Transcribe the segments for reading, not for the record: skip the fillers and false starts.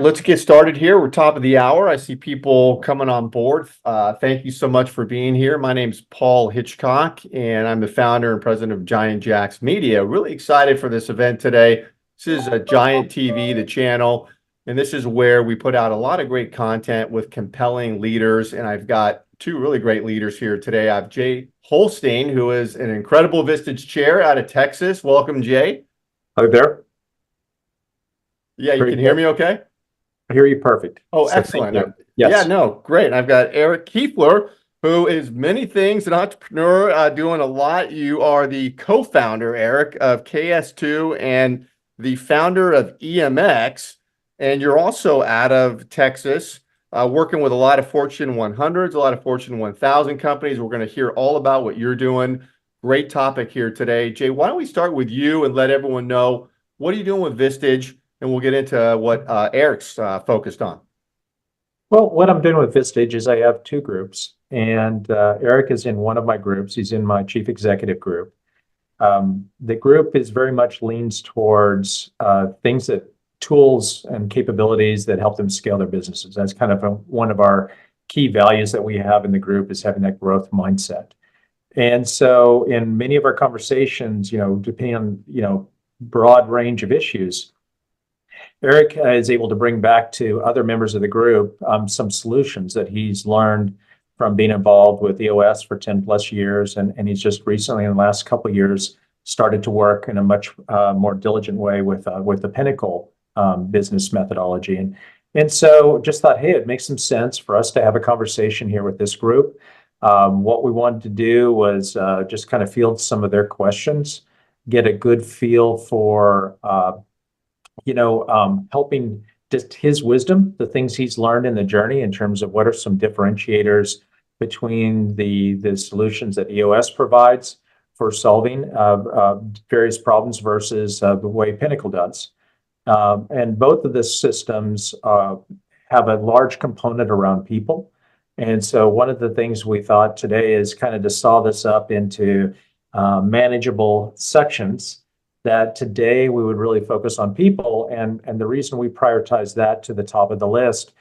Let's get started here. We're top of the hour. I see people coming on board. Thank you so much for being here. My name's Paul Hitchcock, and I'm the founder and president of Giant Jacks Media. Really excited for this event today. This is a Giant TV, the channel, and this is where we put out a lot of great content with compelling leaders. And I've got two really great leaders here today. I have Jay Holstine, who is an incredible Vistage Chair out of Texas. Welcome, Jay. Hi there. Yeah, you can hear me okay? I hear you perfect. Oh, So excellent. Yes. Yeah, no, great. And I've got Eric Kuefler, who is many things, an entrepreneur, doing a lot. You are the co-founder, Eric, of KS2 and the founder of EMX. And you're also out of Texas, working with a lot of Fortune 100s, a lot of Fortune 1000 companies. We're going to hear all about what you're doing. Great topic here today. Jay, why don't we start with you and let everyone know, what are you doing with Vistage? And we'll get into what Eric's focused on. Well, what I'm doing with Vistage is I have two groups, and Eric is in one of my groups. He's in my chief executive group. The group is very much leans towards tools and capabilities that help them scale their businesses. That's kind of one of our key values that we have in the group, is having that growth mindset. And so in many of our conversations, depending on, broad range of issues, Eric is able to bring back to other members of the group some solutions that he's learned from being involved with EOS for 10 plus years. And he's just recently, in the last couple of years, started to work in a much more diligent way with the Pinnacle business methodology. And so just thought, hey, it makes some sense for us to have a conversation here with this group. What we wanted to do was just kind of field some of their questions, get a good feel for helping just his wisdom, the things he's learned in the journey in terms of what are some differentiators between the solutions that EOS provides for solving various problems versus the way Pinnacle does. And both of the systems have a large component around people. And so one of the things we thought today is kind of to saw this up into manageable sections, that today we would really focus on people. And the reason we prioritize that to the top of the list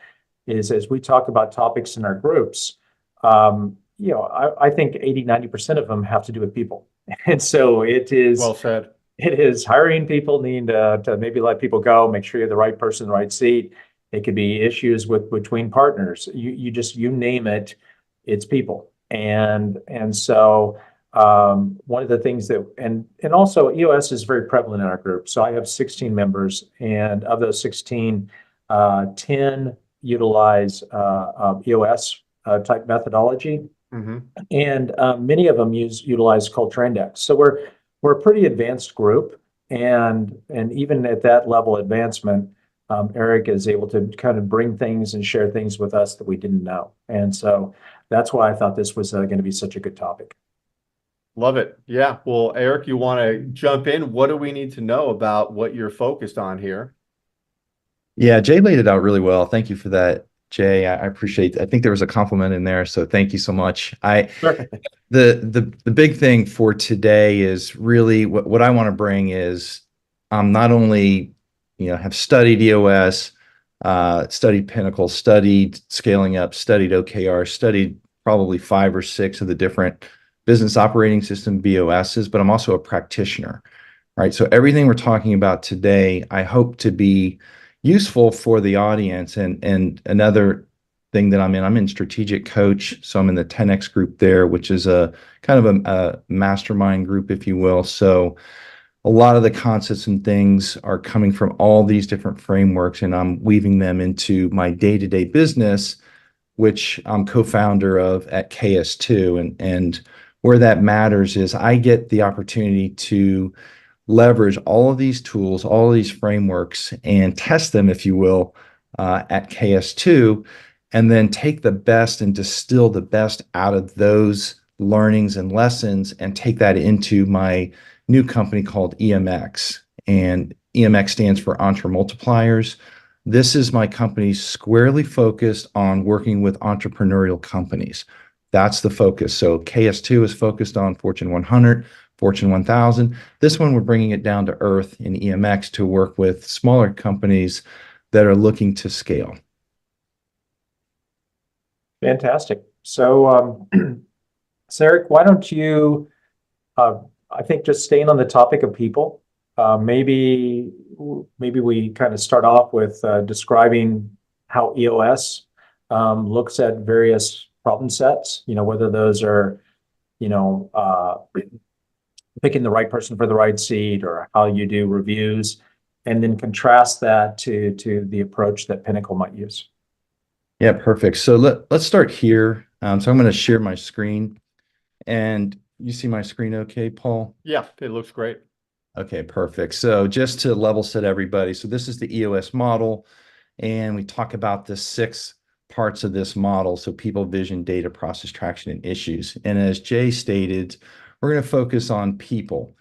is, as we talk about topics in our groups, I think 80-90% of them have to do with people. And so it is well said. It is hiring people, needing to maybe let people go, make sure you have the right person in the right seat. It could be issues between partners. You name it, it's people. And so one of the things that, and also EOS is very prevalent in our group. So I have 16 members, and of those 16, 10 utilize EOS type methodology. Mm-hmm. And many of them utilize Culture Index. So we're a pretty advanced group, and even at that level of advancement, Eric is able to kind of bring things and share things with us that we didn't know. And so that's why I thought this was going to be such a good topic. Love it. Yeah. Well, Eric, you want to jump in? What do we need to know about what you're focused on here? Yeah, Jay laid it out really well. Thank you for that, Jay. I appreciate it. I think there was a compliment in there, so thank you so much. The big thing for today is really what I want to bring is not only have studied EOS, studied Pinnacle, studied scaling up, studied OKR, studied probably 5 or 6 of the different business operating system BOSs, but I'm also a practitioner, right? So everything we're talking about today, I hope to be useful for the audience. And another thing that I'm in strategic coach. So I'm in the 10X group there, which is a kind of a mastermind group, if you will. So a lot of the concepts and things are coming from all these different frameworks, and I'm weaving them into my day-to-day business, which I'm co-founder of at KS2. And where that matters is I get the opportunity to leverage all of these tools, all of these frameworks, and test them, if you will, at KS2, and then take the best and distill the best out of those learnings and lessons and take that into my new company called EMX. And EMX stands for Entre Multipliers. This is my company squarely focused on working with entrepreneurial companies. That's the focus. So KS2 is focused on Fortune 100, Fortune 1000. This one, we're bringing it down to earth in EMX to work with smaller companies that are looking to scale. Fantastic. So, Eric, why don't you, I think just staying on the topic of people, maybe we kind of start off with describing how EOS looks at various problem sets, whether those are, picking the right person for the right seat or how you do reviews, and then contrast that to the approach that Pinnacle might use. Yeah, perfect. So let's start here. So I'm going to share my screen, and you see my screen okay, Paul? Yeah, it looks great. Okay, perfect. So just to level set everybody, so this is the EOS model, and we talk about the 6 parts of this model. So people, vision, data, process, traction, and issues. And as Jay stated, we're going to focus on people.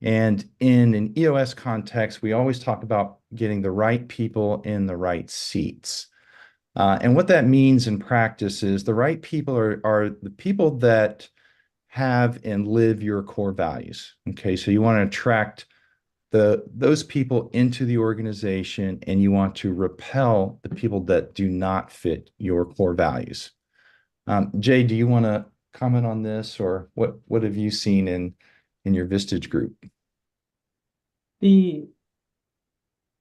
And in an EOS context, we always talk about getting the right people in the right seats. And what that means in practice is the right people are the people that have and live your core values. Okay, so you want to attract those people into the organization, and you want to repel the people that do not fit your core values. Jay, do you want to comment on this, or what have you seen in your Vistage group?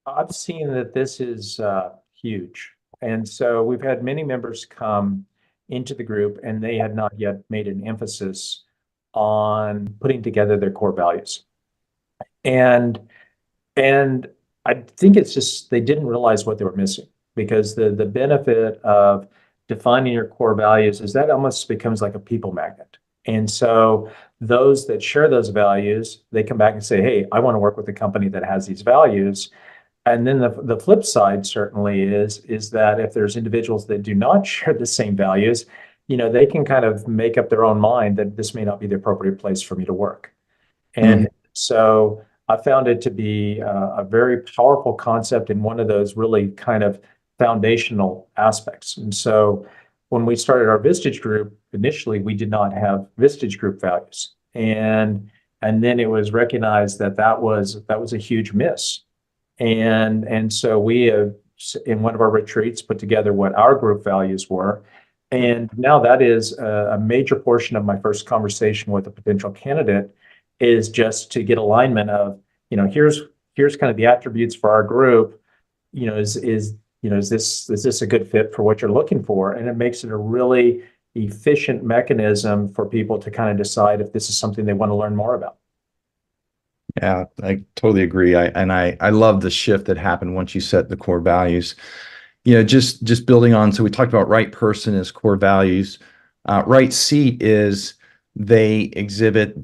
I've seen that this is huge. And so we've had many members come into the group and they had not yet made an emphasis on putting together their core values. And I think it's just they didn't realize what they were missing, because the benefit of defining your core values is that almost becomes like a people magnet. And so those that share those values, they come back and say, hey, I want to work with a company that has these values. And then the flip side certainly is that if there's individuals that do not share the same values, they can kind of make up their own mind that this may not be the appropriate place for me to work. And so I found it to be a very powerful concept and one of those really kind of foundational aspects. And so when we started our Vistage group, initially we did not have Vistage group values. And then it was recognized that was a huge miss. And so we have, in one of our retreats, put together what our group values were. And now that is a major portion of my first conversation with a potential candidate, is just to get alignment of, here's kind of the attributes for our group. Is this a good fit for what you're looking for? And it makes it a really efficient mechanism for people to kind of decide if this is something they want to learn more about. Yeah, I totally agree. I love the shift that happened once you set the core values. Just building on, so we talked about right person as core values. Right seat is they have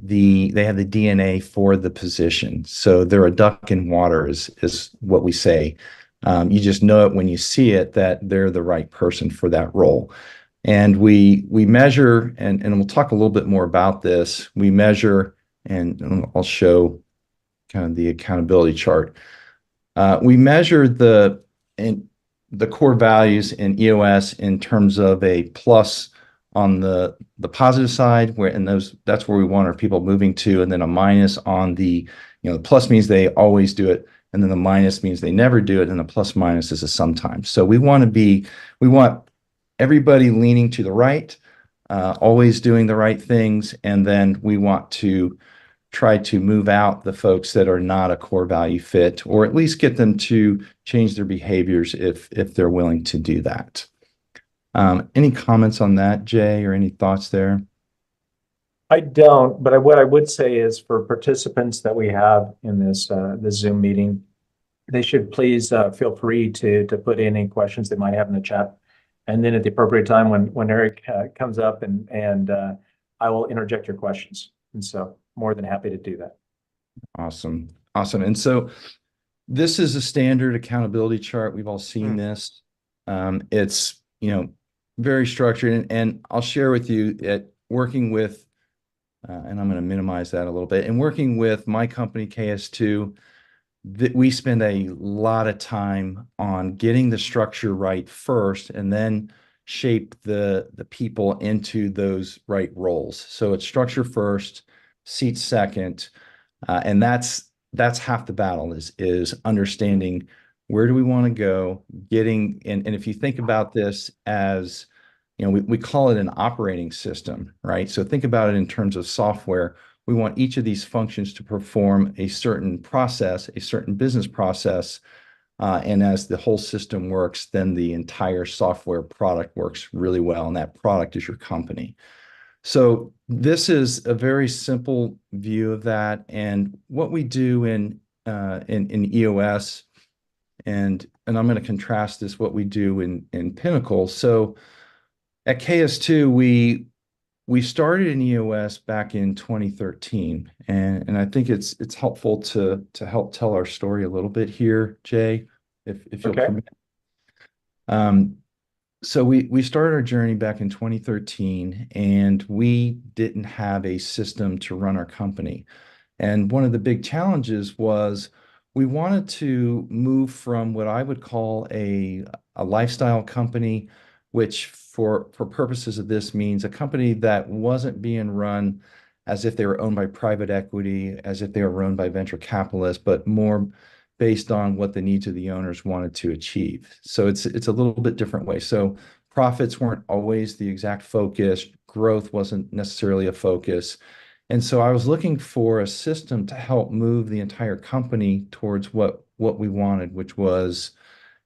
the DNA for the position. So they're a duck in water is what we say. You just know it when you see it that they're the right person for that role. And we measure, and we'll talk a little bit more about this. We measure, and I'll show kind of the accountability chart. We measure the core values in EOS in terms of a plus on the positive side, that's where we want our people moving to, and then a minus on the plus means they always do it, and then the minus means they never do it, and the plus minus is a sometimes. So we want everybody leaning to the right, always doing the right things, and then we want to try to move out the folks that are not a core value fit, or at least get them to change their behaviors if they're willing to do that. Any comments on that, Jay, or any thoughts there? I don't, but what I would say is for participants that we have in this Zoom meeting, they should please feel free to put in any questions they might have in the chat. And then at the appropriate time when Eric comes up and I will interject your questions. And so more than happy to do that. Awesome. And so this is a standard accountability chart. We've all seen this. It's, very structured, and I'll share with you at working with, and I'm going to minimize that a little bit, and working with my company, KS2, that we spend a lot of time on getting the structure right first, and then shape the people into those right roles. So it's structure first, seats second, and that's half the battle is understanding where do we want to go, and if you think about this as, we call it an operating system, right? So think about it in terms of software. We want each of these functions to perform a certain process, a certain business process. And as the whole system works, then the entire software product works really well. And that product is your company. So this is a very simple view of that. And what we do in EOS, and I'm going to contrast this what we do in Pinnacle. So at KS2, we started in EOS back in 2013, and I think it's helpful to help tell our story a little bit here, Jay, if you'll permit. So we started our journey back in 2013, and we didn't have a system to run our company. And one of the big challenges was we wanted to move from what I would call a lifestyle company, which for purposes of this means a company that wasn't being run as if they were owned by private equity, as if they were run by venture capitalists, but more based on what the needs of the owners wanted to achieve. So it's a little bit different way. So profits weren't always the exact focus. Growth wasn't necessarily a focus. And so I was looking for a system to help move the entire company towards what we wanted, which was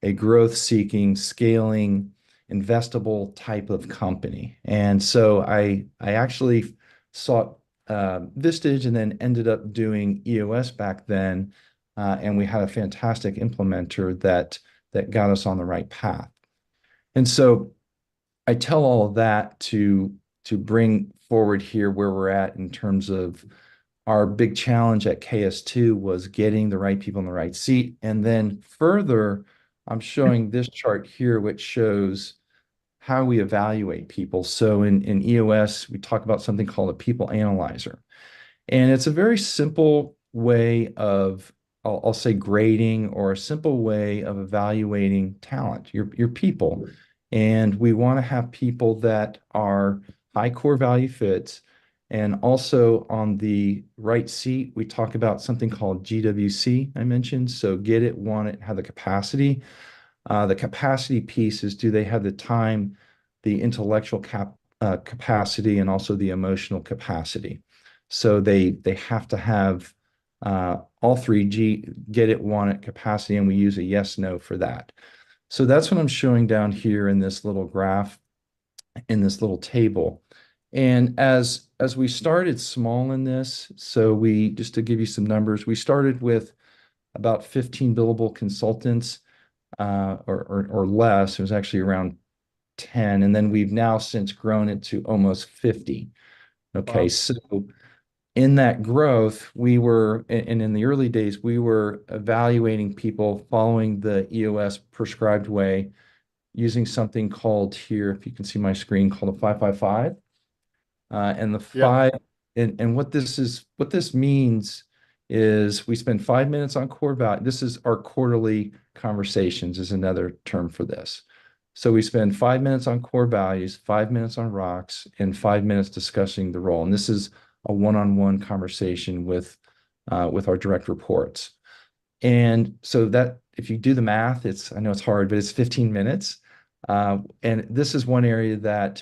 a growth-seeking, scaling, investable type of company. And so I actually sought Vistage and then ended up doing EOS back then. And we had a fantastic implementer that got us on the right path. And so I tell all of that to bring forward here where we're at in terms of our big challenge at KS2 was getting the right people in the right seat. And then further, I'm showing this chart here, which shows how we evaluate people. So in EOS, we talk about something called a people analyzer. And it's a very simple way of, I'll say, grading, or a simple way of evaluating talent, your people. And we want to have people that are high core value fits. And also on the right seat, we talk about something called GWC, I mentioned. So get it, want it, have the capacity. The capacity piece is, do they have the time, the intellectual capacity, and also the emotional capacity? So they have to have all three: get it, want it, capacity, and we use a yes, no for that. So that's what I'm showing down here in this little graph, in this little table. And as we started small in this, so just to give you some numbers, we started with about 15 billable consultants, or less. It was actually around 10, and then we've now since grown it to almost 50. Okay, wow. So in that growth, and in the early days, we were evaluating people following the EOS prescribed way, using something called here, if you can see my screen, called a 5-5-5. And the five, and what this means is we spend 5 minutes on core value. This is our quarterly conversations, is another term for this. So we spend 5 minutes on core values, 5 minutes on rocks, and 5 minutes discussing the role. And this is a one-on-one conversation with our direct reports. And so that, if you do the math, I know it's hard, but it's 15 minutes. And this is one area that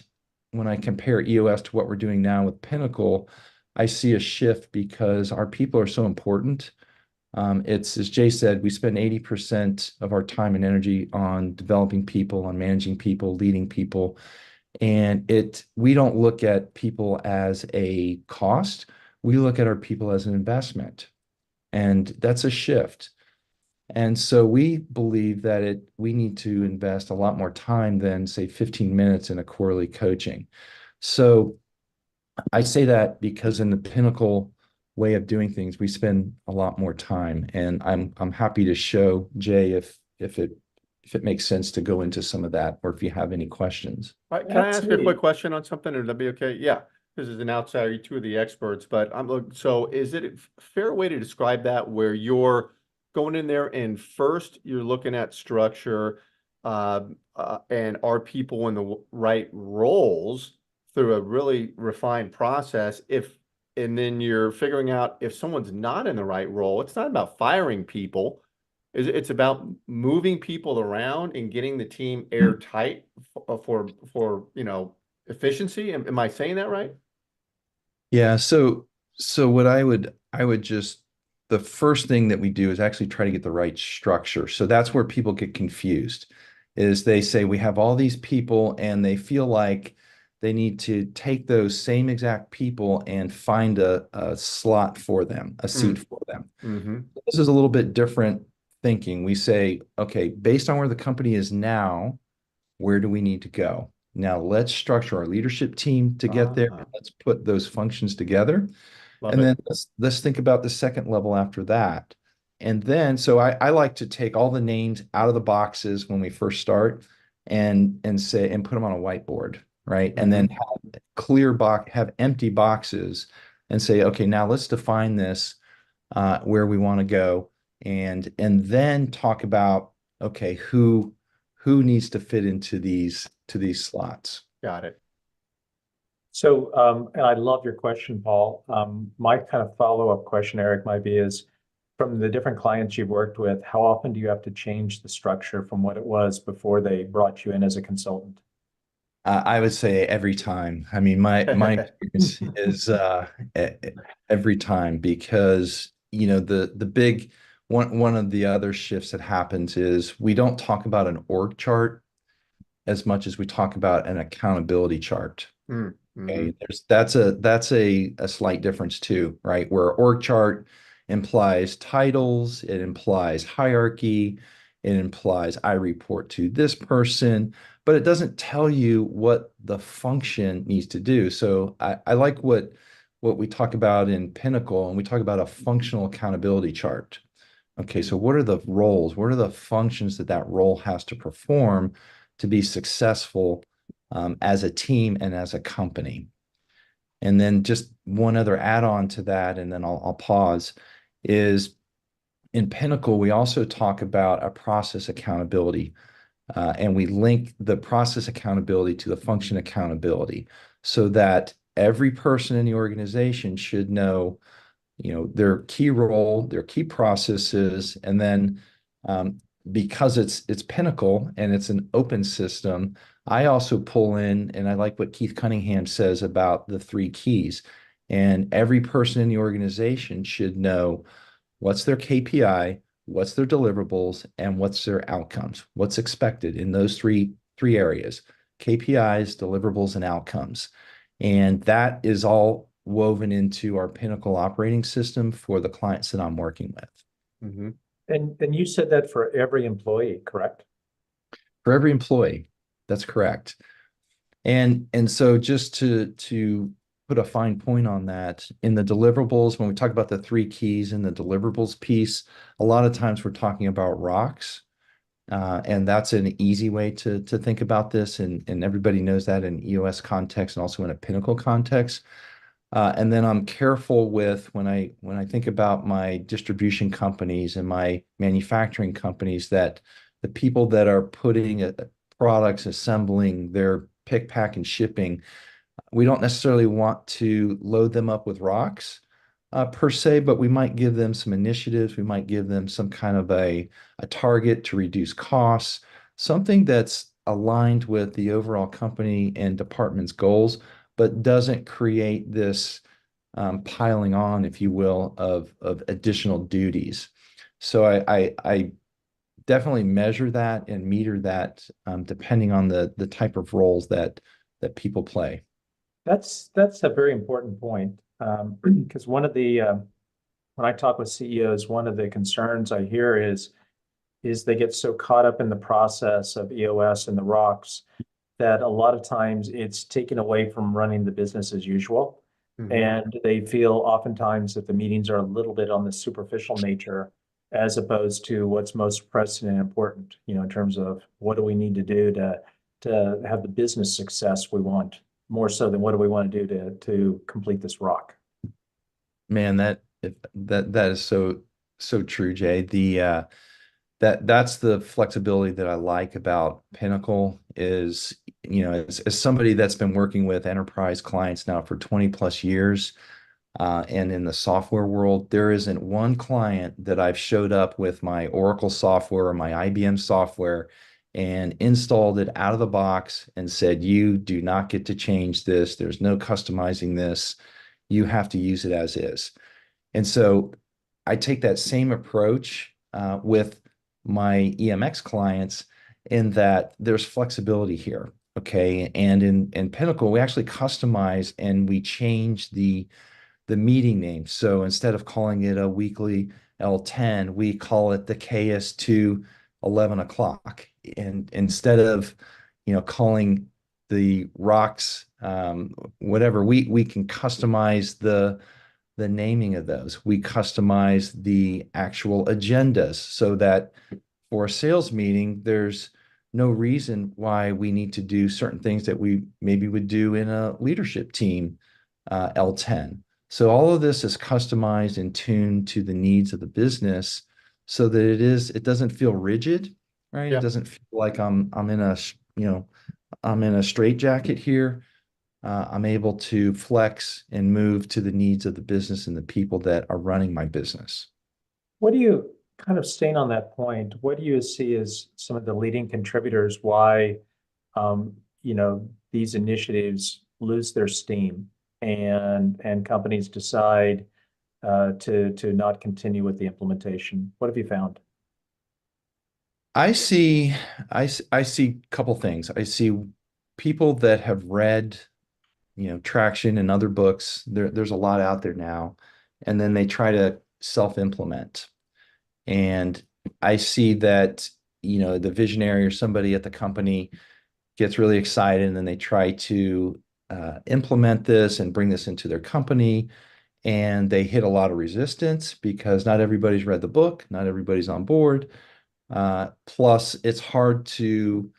when I compare EOS to what we're doing now with Pinnacle, I see a shift because our people are so important. It's, as Jay said, we spend 80% of our time and energy on developing people, on managing people, leading people. And we don't look at people as a cost. We look at our people as an investment. And that's a shift. And so we believe that we need to invest a lot more time than, say, 15 minutes in a quarterly coaching. So I say that because in the Pinnacle way of doing things, we spend a lot more time. And I'm happy to show, Jay, if it makes sense to go into some of that, or if you have any questions. All right, can I ask you a quick question on something, or would that be okay? Yeah, this is an outsider, you two are the experts, but so is it a fair way to describe that, where you're going in there and first you're looking at structure and are people in the right roles through a really refined process, and then you're figuring out if someone's not in the right role. It's not about firing people, It's about moving people around and getting the team airtight for efficiency. Am I saying that right? Yeah, so what I would just the first thing that we do is actually try to get the right structure. So that's where people get confused, is they say we have all these people and they feel like they need to take those same exact people and find a slot for them, a seat for them. Mm-hmm. This is a little bit different thinking. We say, okay, based on where the company is now, where do we need to go? Now let's structure our leadership team to get there. Let's put those functions together. Love And it. then let's think about the second level after that. And then, so I like to take all the names out of the boxes when we first start and say, and put them on a whiteboard, right? And then have have empty boxes and say, okay, now let's define this, where we want to go. And then talk about, okay, who needs to fit into these slots. Got it. So, and I love your question, Paul. My kind of follow-up question, Eric, might be is from the different clients you've worked with, how often do you have to change the structure from what it was before they brought you in as a consultant? I would say every time. I mean, my experience is every time, because the big one of the other shifts that happens is we don't talk about an org chart as much as we talk about an accountability chart. Mm-hmm. Okay, that's a slight difference too, right? Where org chart implies titles, it implies hierarchy, it implies I report to this person, but it doesn't tell you what the function needs to do. So I like what we talk about in Pinnacle, and we talk about a functional accountability chart. Okay, so what are the roles? What are the functions that that role has to perform to be successful, as a team and as a company? And then just one other add-on to that, and then I'll pause, is in Pinnacle, we also talk about a process accountability, and we link the process accountability to the function accountability, so that every person in the organization should know, their key role, their key processes, and then, because it's Pinnacle and it's an open system, I also pull in, and I like what Keith Cunningham says about the three keys. And every person in the organization should know what's their KPI, what's their deliverables, and what's their outcomes, what's expected in those three areas: KPIs, deliverables, and outcomes. And that is all woven into our Pinnacle operating system for the clients that I'm working with. Mm-hmm. And you said that for every employee, correct? For every employee, that's correct. And so just to put a fine point on that, in the deliverables, when we talk about the three keys in the deliverables piece, a lot of times we're talking about rocks. And that's an easy way to think about this. And everybody knows that in EOS context and also in a Pinnacle context. And then I'm careful with when I think about my distribution companies and my manufacturing companies, that the people that are putting products, assembling their pick, pack, and shipping, we don't necessarily want to load them up with rocks, per se, but we might give them some initiatives. We might give them some kind of a target to reduce costs, something that's aligned with the overall company and department's goals, but doesn't create this, piling on, if you will, of additional duties. So I definitely measure that and meter that, depending on the type of roles that people play. That's a very important point. Because one of the when I talk with CEOs, one of the concerns I hear is they get so caught up in the process of EOS and the rocks that a lot of times it's taken away from running the business as usual. Mm-hmm. And they feel oftentimes that the meetings are a little bit on the superficial nature, as opposed to what's most pressing and important, in terms of what do we need to do to have the business success we want, more so than what do we want to do to complete this rock. Man, that is so true, Jay. That's the flexibility that I like about Pinnacle is, as somebody that's been working with enterprise clients now for 20 plus years, And in the software world, there isn't one client that I've showed up with my Oracle software or my IBM software and installed it out of the box and said, you do not get to change this. There's no customizing this. You have to use it as is. And so I take that same approach with my EMX clients in that there's flexibility here. Okay. And in Pinnacle, we actually customize and we change the meeting name. So instead of calling it a weekly L10, we call it the KS2 11 o'clock. And instead of, calling the rocks, whatever, we can customize the naming of those. We customize the actual agendas so that for a sales meeting, there's no reason why we need to do certain things that we maybe would do in a leadership team L10. So all of this is customized and tuned to the needs of the business so that it doesn't feel rigid, right? Yeah. It doesn't feel like I'm in a, I'm in a straitjacket here. I'm able to flex and move to the needs of the business and the people that are running my business. What do you kind of staying on that point? What do you see as some of the leading contributors why, these initiatives lose their steam and companies decide to not continue with the implementation? What have you found? I see, I see a couple things. I see people that have read, traction in other books. There's a lot out there now, and then they try to self-implement. And I see that, the visionary or somebody at the company gets really excited and then they try to implement this and bring this into their company. And they hit a lot of resistance because not everybody's read the book, not everybody's on board. Plus, it's hard to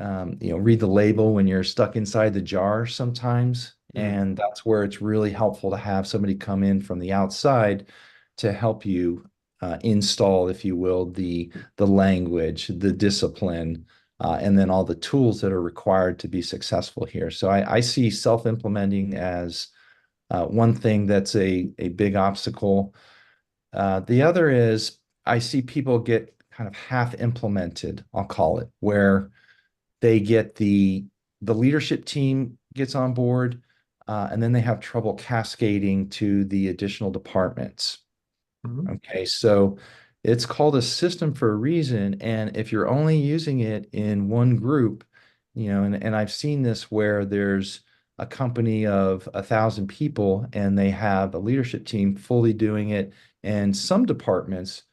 read the label when you're stuck inside the jar sometimes. And that's where it's really helpful to have somebody come in from the outside to help you install, if you will, the language, the discipline, and then all the tools that are required to be successful here. So I see self-implementing as one thing that's a big obstacle. The other is I see people get kind of half implemented, I'll call it, where they get the leadership team gets on board, and then they have trouble cascading to the additional departments. Okay, so it's called a system for a reason. And if you're only using it in one group, and I've seen this where there's a company of 1,000 people and they have a leadership team fully doing it, and some departments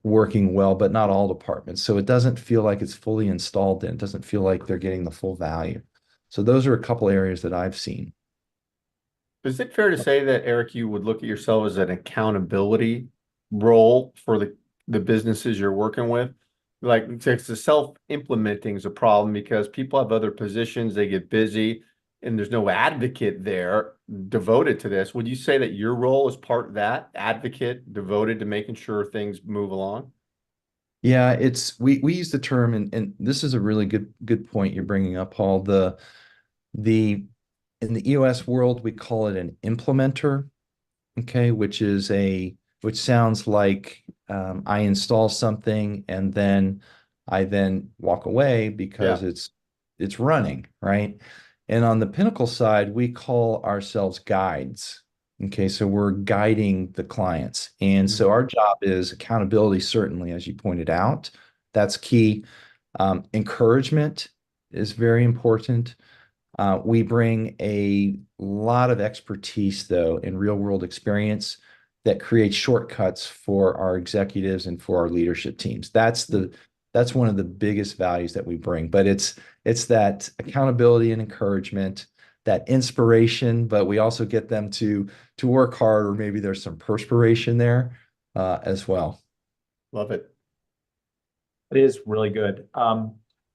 working well, but not all departments. So it doesn't feel like it's fully installed in. It doesn't feel like they're getting the full value. So those are a couple areas that I've seen. Is it fair to say that, Eric, you would look at yourself as an accountability role for the businesses you're working with? Like, it's the self-implementing is a problem because people have other positions, they get busy, and there's no advocate there devoted to this. Would you say that your role is part of that advocate devoted to making sure things move along? Yeah, we use the term, and this is a really good point you're bringing up, Paul. The in the EOS world, we call it an implementer, okay, which sounds like I install something and then I then walk away because Yeah. it's running, right? And on the Pinnacle side, we call ourselves guides. Okay, so we're guiding the clients. And so our job is accountability, certainly, as you pointed out. That's key. Encouragement is very important. We bring a lot of expertise, though, in real world experience that creates shortcuts for our executives and for our leadership teams. That's one of the biggest values that we bring. But it's that accountability and encouragement, that inspiration, but we also get them to work hard, or maybe there's some perspiration there as well. Love it. It is really good.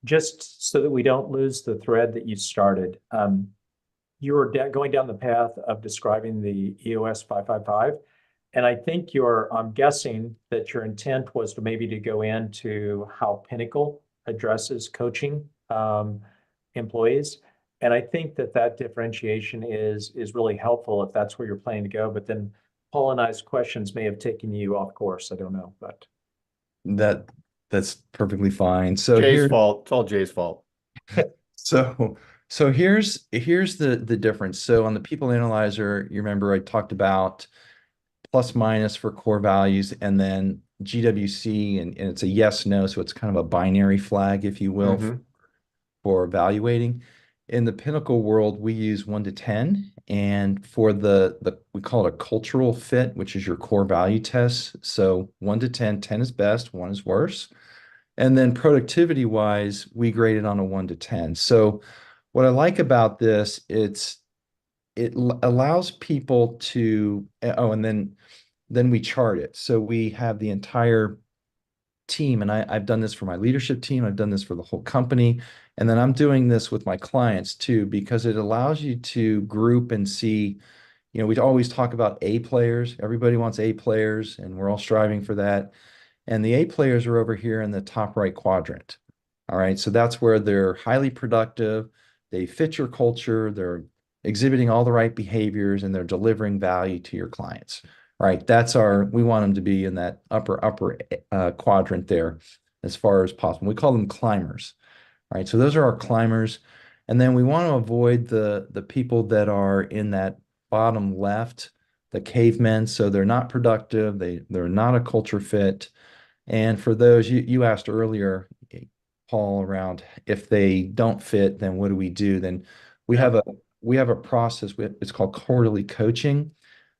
Just so that we don't lose the thread that you started, you were going down the path of describing the EOS 555. And I think I'm guessing that your intent was to maybe to go into how Pinnacle addresses coaching employees. And I think that that differentiation is really helpful if that's where you're planning to go. But then Paul and I's questions may have taken you off course. I don't know, but That that's perfectly fine. So Jay's here, fault. It's all Jay's fault. so here's the difference. So on the people analyzer, you remember I talked about plus minus for core values, and then GWC, and it's a yes, no. So it's kind of a binary flag, if you will, Mhm. for evaluating. In the Pinnacle world, we use 1 to 10, and for the we call it a cultural fit, which is your core value test. So 1 to 10, 10 is best, 1 is worse. And then productivity wise, we grade it on a 1 to 10. So what I like about this, allows people to, oh, and then we chart it. So we have the entire team, and I've done this for my leadership team, I've done this for the whole company, and then I'm doing this with my clients too, because it allows you to group and see, we always talk about A players. Everybody wants A players, and we're all striving for that. And the A players are over here in the top right quadrant. All right. So that's where they're highly productive. They fit your culture. They're exhibiting all the right behaviors, and they're delivering value to your clients. Right. We want them to be in that upper quadrant there as far as possible. We call them climbers. All right. So those are our climbers. And then we want to avoid the people that are in that bottom left, the cavemen. So they're not productive. They're not a culture fit. And for those, you asked earlier, Paul, around if they don't fit, then what do we do? Then we Yeah. have a we have a process. It's called quarterly coaching.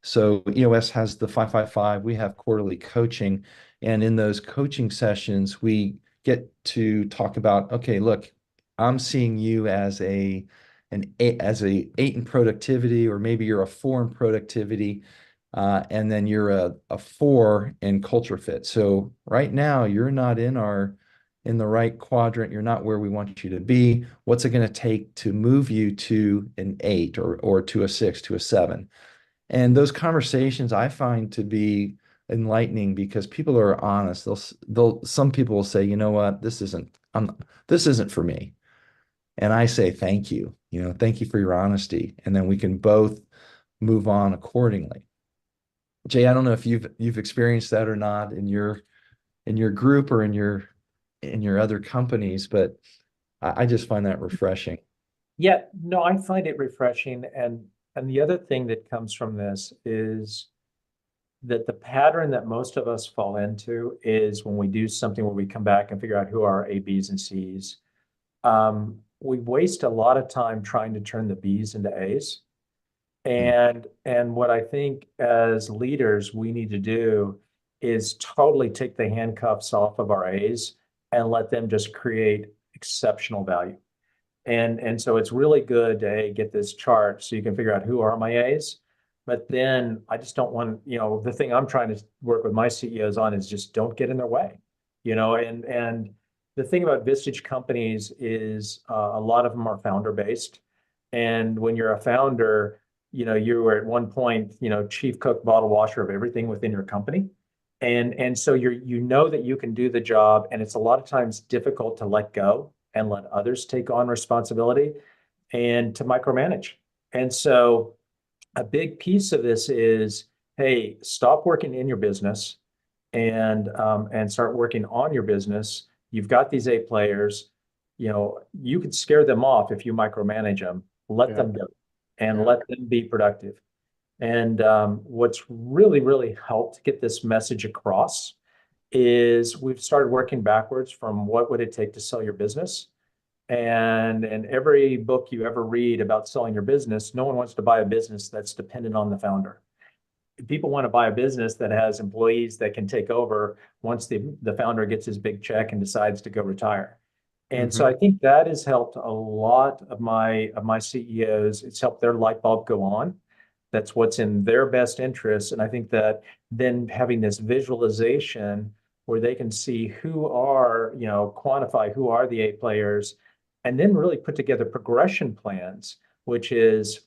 So EOS has the 555. We have quarterly coaching, and in those coaching sessions, we get to talk about, okay, look, I'm seeing you as an eight, as a 8 in productivity, or maybe you're a 4 in productivity, and then you're a 4 in culture fit. So right now you're not in the right quadrant. You're not where we want you to be. What's it going to take to move you to an 8, or to a 6, to a 7? And those conversations I find to be enlightening, because people are honest. Some people will say, you know what, this isn't for me. And I say, thank you, thank you for your honesty. And then we can both move on accordingly. Jay, I don't know if you've experienced that or not in your group, or in your other companies, but I just find that refreshing. yeah, no, I find it refreshing. And the other thing that comes from this is that the pattern that most of us fall into is when we do something where we come back and figure out who are A, Bs, and Cs. We waste a lot of time trying to turn the Bs into As. And what I think as leaders we need to do is totally take the handcuffs off of our A's and let them just create exceptional value. And so it's really good to get this chart so you can figure out who are my A's. But then I just don't want, the thing I'm trying to work with my CEOs on is just don't get in their way, and the thing about Vistage companies is a lot of them are founder based. And when you're a founder, you were at one point, chief cook, bottle washer of everything within your company. And so you know that you can do the job, and it's a lot of times difficult to let go and let others take on responsibility and to micromanage. And so a big piece of this is, hey, stop working in your business and start working on your business. You've got these A players, you could scare them off if you micromanage them. Let them go and let them be productive. And what's really, really helped get this message across is we've started working backwards from what would it take to sell your business. And in every book you ever read about selling your business, no one wants to buy a business that's dependent on the founder. People want to buy a business that has employees that can take over once the founder gets his big check and decides to go retire. And so I think that has helped a lot of my CEOs. It's helped their light bulb go on. That's what's in their best interest. And I think that then having this visualization where they can see quantify who are the A players, and then really put together progression plans, which is,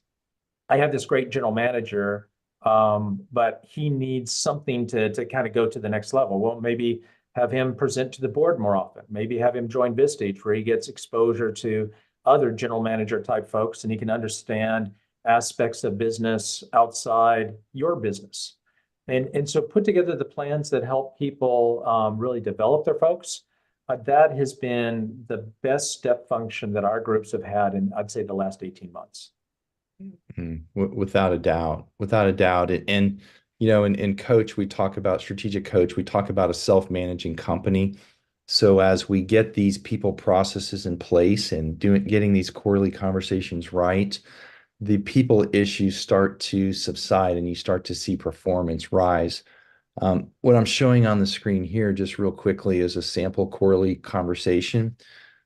I have this great general manager, but he needs something to kind of go to the next level. Well, maybe have him present to the board more often. Maybe have him join Vistage, where he gets exposure to other general manager type folks, and he can understand aspects of business outside your business. And so put together the plans that help people really develop their folks. That has been the best step function that our groups have had in, I'd say, the last 18 months. Without a doubt, without a doubt. And, in coach, we talk about strategic coach, we talk about a self-managing company. So as we get these people processes in place and getting these quarterly conversations right, the people issues start to subside and you start to see performance rise. What I'm showing on the screen here, just real quickly, is a sample quarterly conversation.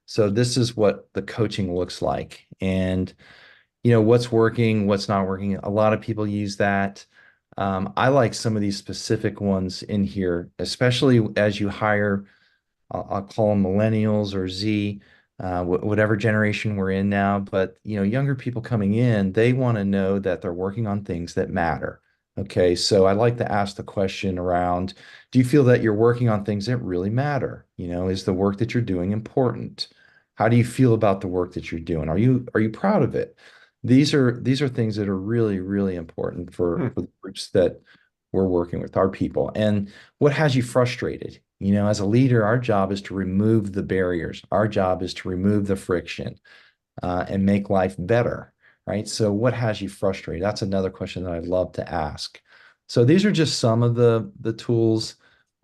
So this is what the coaching looks like. And, what's working, what's not working. A lot of people use that. I like some of these specific ones in here, especially as you hire, I'll call them millennials or Z, whatever generation we're in now. But, younger people coming in, they want to know that they're working on things that matter. Okay, so I like to ask the question around, do you feel that you're working on things that really matter? Is the work that you're doing important? How do you feel about the work that you're doing? Are you proud of it? These are things that are really, really important for the groups that we're working with, our people. And what has you frustrated? As a leader, our job is to remove the barriers. Our job is to remove the friction and make life better, right? So what has you frustrated? That's another question that I'd love to ask. So these are just some of the tools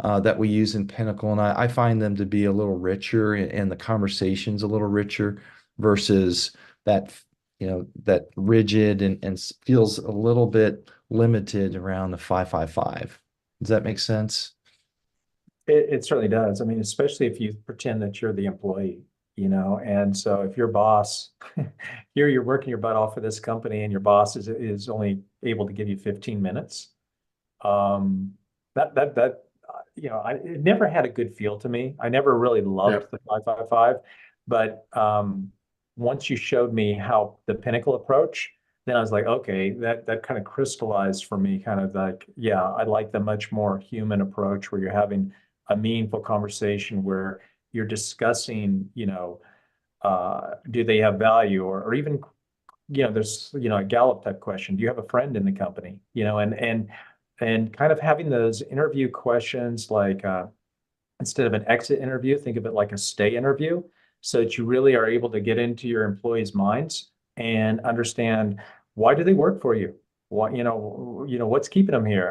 that we use in Pinnacle, and I find them to be a little richer and the conversations a little richer versus that, that rigid and feels a little bit limited around the 5-5-5. Does that make sense? It certainly does. I mean, especially if you pretend that you're the employee, and so if your boss, here you're working your butt off for this company and your boss is only able to give you 15 minutes. It never had a good feel to me. I never really loved the 5-5-5, but once you showed me how the Pinnacle approach, then I was like, okay, that kind of crystallized for me, kind of like, yeah, I like the much more human approach where you're having a meaningful conversation where you're discussing, do they have value, or even, there's, a Gallup type question. Do you have a friend in the company? And kind of having those interview questions, like instead of an exit interview, think of it like a stay interview, so that you really are able to get into your employees' minds and understand, why do they work for you? What, what's keeping them here?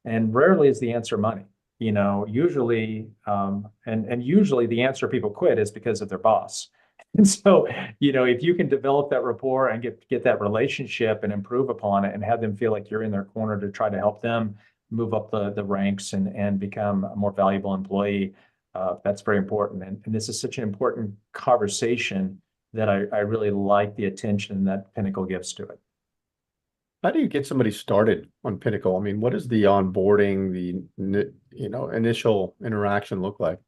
And rarely is the answer money. Usually, and usually the answer people quit is because of their boss. And so, if you can develop that rapport and get that relationship and improve upon it and have them feel like you're in their corner to try to help them move up the ranks and become a more valuable employee, that's very important. And this is such an important conversation that I really like the attention that Pinnacle gives to it. How do you get somebody started on Pinnacle? I mean, what does the onboarding, the initial interaction look like?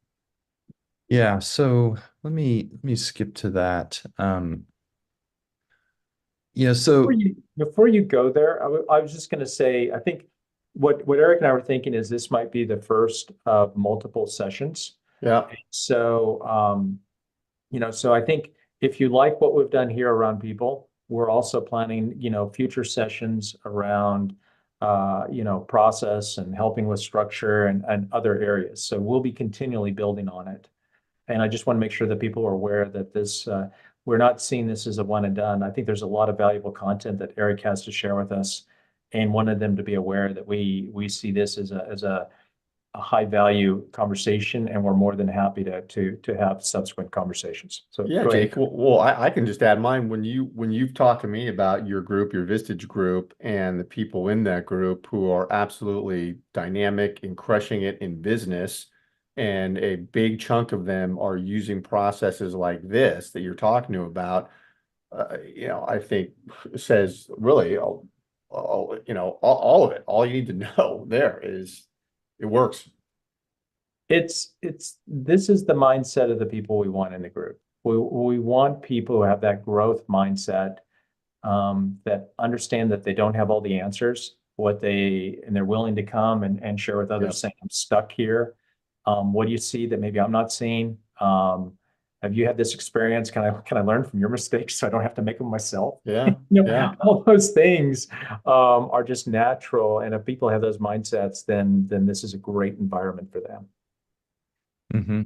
Yeah, so let me skip to that. So Before you go there, I was just going to say, I think what Eric and I were thinking is this might be the first of multiple sessions. Yeah. So, so I think if you like what we've done here around people, we're also planning, future sessions around, process and helping with structure and other areas. So we'll be continually building on it. And I just want to make sure that people are aware that this, we're not seeing this as a one and done. I think there's a lot of valuable content that Eric has to share with us, and wanted them to be aware that we see this as a high value conversation, and we're more than happy to have subsequent conversations. So yeah, Jake. Well, I can just add mine. When you've talked to me about your group, your Vistage group, and the people in that group who are absolutely dynamic and crushing it in business, and a big chunk of them are using processes like this that you're talking to about, I think says really, all of it. All you need to know there is it works. This is the mindset of the people we want in the group. We want people who have that growth mindset, that understand that they don't have all the answers, and they're willing to come and share with others, saying, I'm stuck here. What do you see that maybe I'm not seeing? Have you had this experience? Can I learn from your mistakes so I don't have to make them myself? Yeah. You know, Yeah. all those things are just natural. And if people have those mindsets, then this is a great environment for them. Hmm.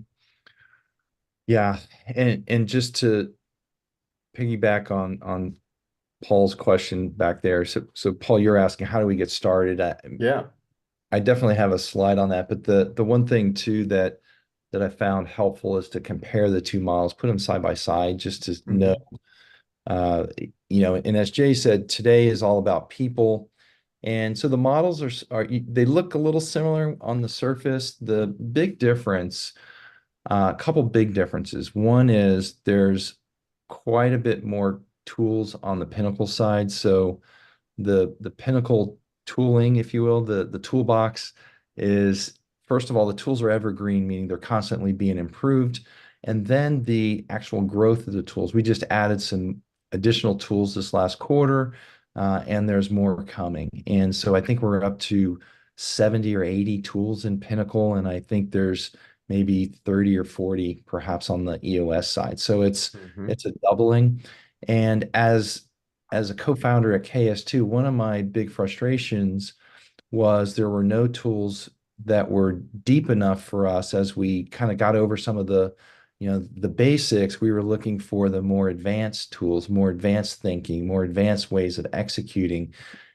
Yeah. And just to piggyback on Paul's question back there. So Paul, you're asking how do we get started? Yeah. I definitely have a slide on that, but the one thing too that I found helpful is to compare the two models, put them side by side, just to know, uh, and as Jay said, today is all about people. And so the models they look a little similar on the surface. The big difference, a couple big differences. One is there's quite a bit more tools on the Pinnacle side. So the Pinnacle tooling, if you will, the toolbox is, first of all, the tools are evergreen, meaning they're constantly being improved. And then the actual growth of the tools. We just added some additional tools this last quarter, and there's more coming. And so I think we're up to 70 or 80 tools in Pinnacle, and I think there's maybe 30 or 40 perhaps on the EOS side. So it's a doubling. And as a co-founder at KS2, one of my big frustrations was there were no tools that were deep enough for us as we kind of got over some of the basics. We were looking for the more advanced tools, more advanced thinking, more advanced ways of executing.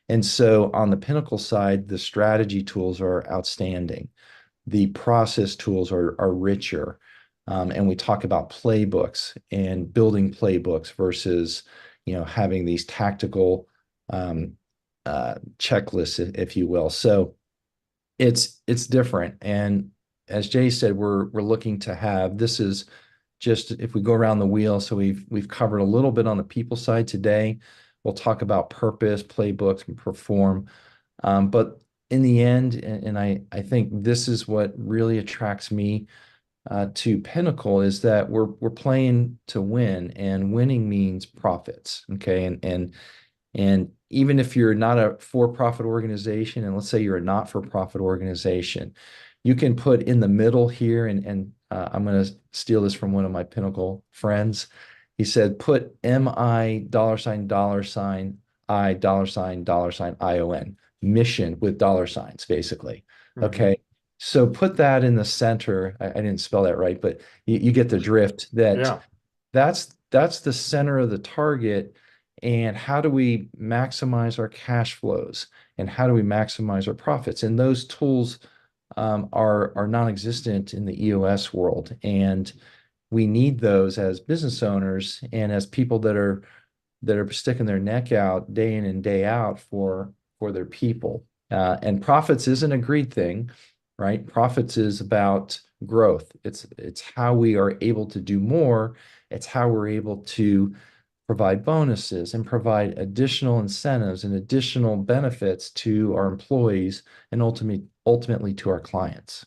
And so on the Pinnacle side, the strategy tools are outstanding. The process tools are richer. And we talk about playbooks and building playbooks versus having these tactical checklists, if you will. So it's different. And as Jay said, we're looking to have, this is just if we go around the wheel. So we've covered a little bit on the people side today. We'll talk about purpose, playbooks, and perform. But in the end, and I think this is what really attracts me to Pinnacle, is that we're playing to win, and winning means profits. Okay. And even if you're not a for-profit organization, and let's say you're a not-for-profit organization, you can put in the middle here, and I'm going to steal this from one of my Pinnacle friends. He said, put MI $ I $ION, mission with dollar signs, basically. Okay. So put that in the center. I didn't spell that right, but you get the drift that Yeah. that's the center of the target. And how do we maximize our cash flows, and how do we maximize our profits? And those tools are non-existent in the EOS world. And we need those as business owners and as people that are sticking their neck out day in and day out for their people. And profits isn't a greed thing, right? Profits is about growth. It's how we are able to do more. It's how we're able to provide bonuses and provide additional incentives and additional benefits to our employees and ultimately to our clients.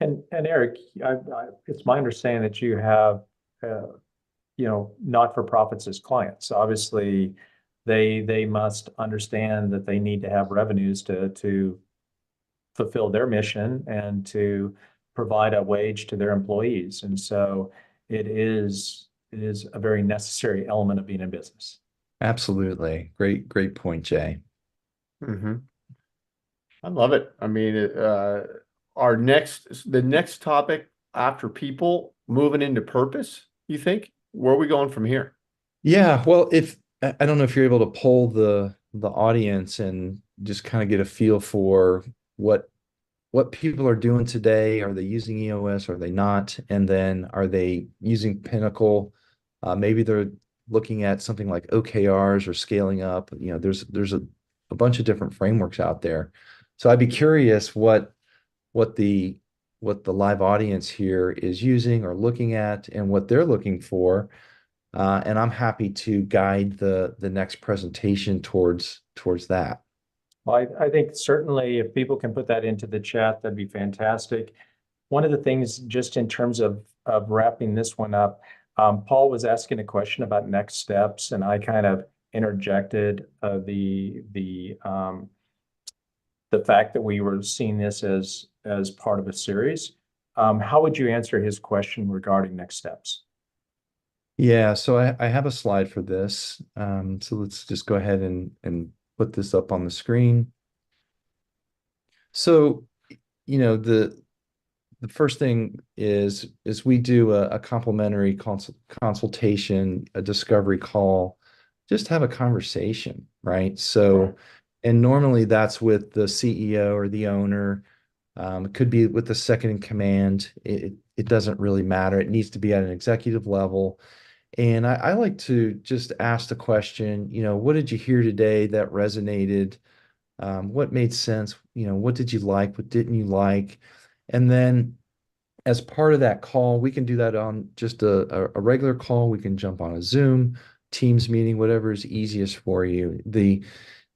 And Eric, it's my understanding that you have, not-for-profits as clients. Obviously, they must understand that they need to have revenues to fulfill their mission and to provide a wage to their employees. And so it is a very necessary element of being in business. Absolutely. Great point, Jay. I love it. I mean, the next topic after people, moving into purpose, you think? Where are we going from here? Yeah, well, if I don't know if you're able to poll the audience and just kind of get a feel for what people are doing today. Are they using EOS? Are they not? And then are they using Pinnacle? Maybe they're looking at something like OKRs or scaling up. There's a bunch of different frameworks out there. So I'd be curious what the live audience here is using or looking at and what they're looking for. And I'm happy to guide the next presentation towards that. Well, I think certainly if people can put that into the chat, that'd be fantastic. One of the things, just in terms of wrapping this one up, Paul was asking a question about next steps, and I kind of interjected the fact that we were seeing this as part of a series. how would you answer his question regarding next steps? Yeah, so I have a slide for this. So let's just go ahead and put this up on the screen. So, the first thing is we do a complimentary consultation, a discovery call, just have a conversation, right? So, and normally that's with the CEO or the owner. It could be with the second in command. It doesn't really matter. It needs to be at an executive level. And I like to just ask the question, what did you hear today that resonated? What made sense? What did you like? What didn't you like? And then as part of that call, we can do that on just a regular call. We can jump on a Zoom, Teams meeting, whatever is easiest for you. The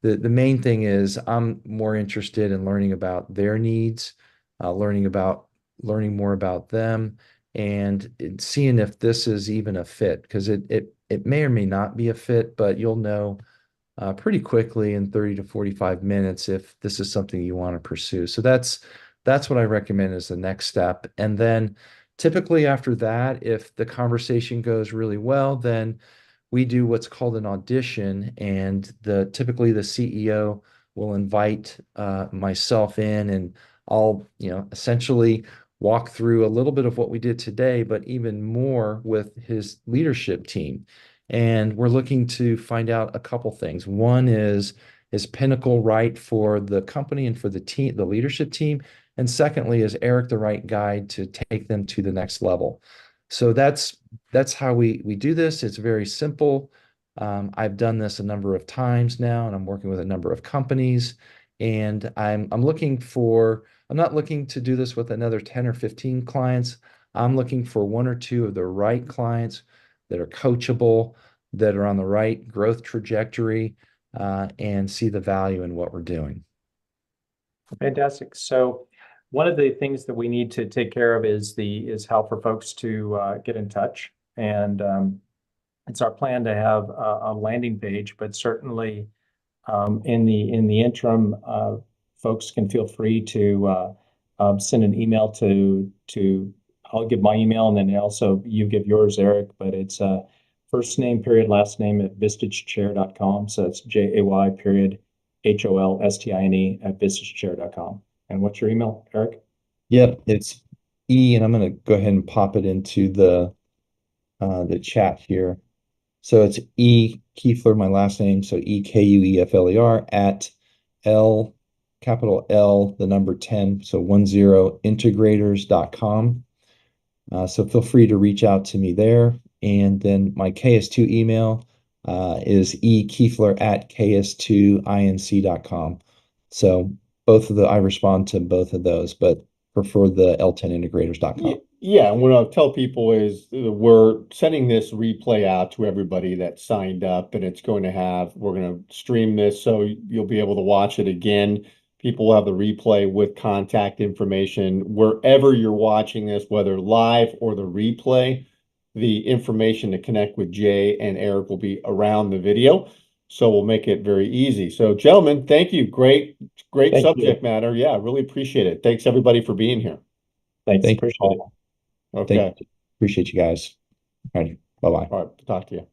main thing is I'm more interested in learning about their needs, learning more about them, and seeing if this is even a fit, because it may or may not be a fit, but you'll know pretty quickly in 30 to 45 minutes if this is something you want to pursue. So that's what I recommend as the next step. And then typically after that, if the conversation goes really well, then we do what's called an audition, and typically the CEO will invite myself in, and I'll essentially walk through a little bit of what we did today, but even more with his leadership team. And we're looking to find out a couple things. One is Pinnacle right for the company and for the team, the leadership team? And secondly, is Eric the right guy to take them to the next level? So that's how we do this. It's very simple. I've done this a number of times now, and I'm working with a number of companies. And I'm not looking to do this with another 10 or 15 clients. I'm looking for one or two of the right clients that are coachable, that are on the right growth trajectory, and see the value in what we're doing. Fantastic. So one of the things that we need to take care of is how for folks to get in touch. And it's our plan to have a landing page, but certainly in the interim, folks can feel free to send an email to I'll give my email, and then also you give yours, Eric. But it's first name period last name at vistagechair.com. So it's JAY period HOLSTINE at vistagechair.com. And what's your email, Eric? Yep, it's E, and I'm going to go ahead and pop it into the chat here. So it's E Kuefler, my last name, so EKUEFLER at capital L, the number 10, so 10integrators.com. So feel free to reach out to me there. And then my KS2 email is ekuefler at ks2inc.com. So I respond to both of those, but prefer the l10integrators.com. Yeah, and what I'll tell people is we're sending this replay out to everybody that signed up, and we're going to stream this so you'll be able to watch it again. People will have the replay with contact information wherever you're watching this, whether live or the replay. The information to connect with Jay and Eric will be around the video. So we'll make it very easy. So gentlemen, thank you. Great subject matter. Yeah, really appreciate it. Thanks everybody for being here. Thanks. Appreciate it. Okay. Appreciate you guys. All right. Bye-bye. All right. Talk to you.